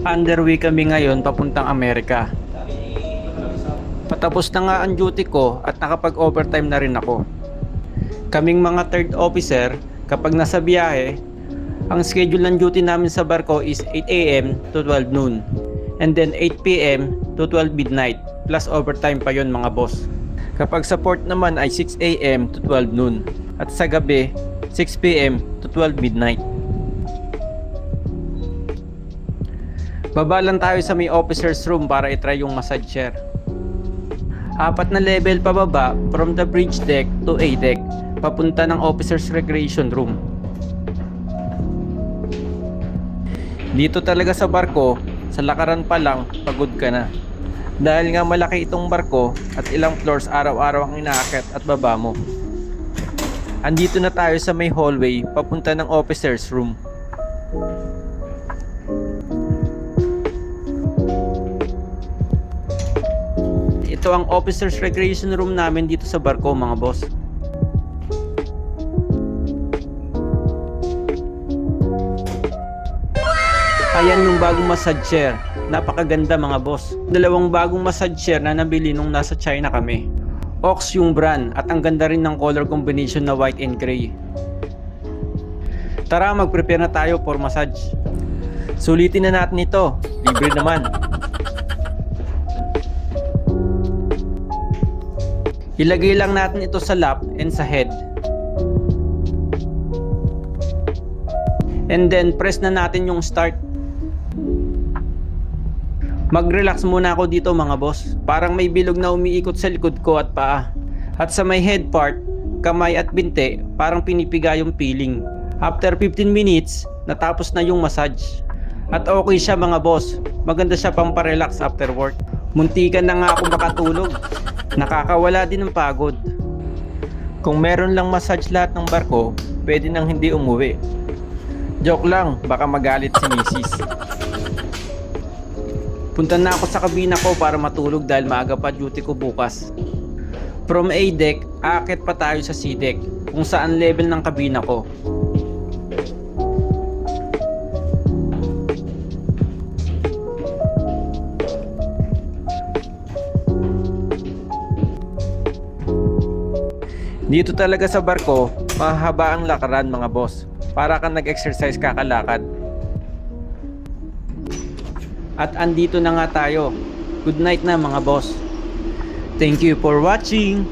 Underway kami ngayon papuntang Amerika. Patapos na nga ang duty ko at nakapag-overtime na rin ako. Kaming mga third officer, kapag nasa biyahe, ang schedule ng duty namin sa barko is 8 a.m. to 12 noon. And then 8 p.m. to 12 midnight, plus overtime pa yon mga boss. Kapag sa port naman ay 6 a.m. to 12 noon. At sa gabi, 6 p.m. to 12 midnight. Baba lang tayo sa may officer's room para itry yung massage chair. 4 na level pababa from the bridge deck to A deck, papunta ng officer's recreation room. Dito talaga sa barko, sa lakaran pa lang, pagod ka na. Dahil nga malaki itong barko at ilang floors araw-araw ang inaakyat at baba mo. Andito na tayo sa may hallway, papunta ng officer's room. Ito ang officer's recreation room namin dito sa barko mga boss. Ayan yung bagong massage chair. Napakaganda mga boss. 2 bagong massage chair na nabili nung nasa China kami. Ox yung brand at ang ganda rin ng color combination na white and gray. Tara, mag-prepare na tayo for massage. Sulitin na natin ito. Libre naman. Ilagay lang natin ito sa lap and sa head. And then press na natin yung start. Mag-relax muna ako dito mga boss. Parang may bilog na umiikot sa likod ko at paa. At sa may head part, kamay at binte, parang pinipiga yung feeling. After 15 minutes, natapos na yung massage. At okay siya mga boss. Maganda siya pang pa-relax after work. Muntikan na nga ako makatulog. Nakakawala din ng pagod. Kung meron lang massage lahat ng barko, pwede nang hindi umuwi. Joke lang, baka magalit si misis. Punta na ako sa kabina ko para matulog dahil maaga pa duty ko bukas. From A deck, aakyat pa tayo sa C deck, kung saan level ng kabina ko. Dito talaga sa barko, mahaba ang lakaran mga boss. Para kang nag-exercise kakalakad. At andito na nga tayo. Good night na mga boss. Thank you for watching.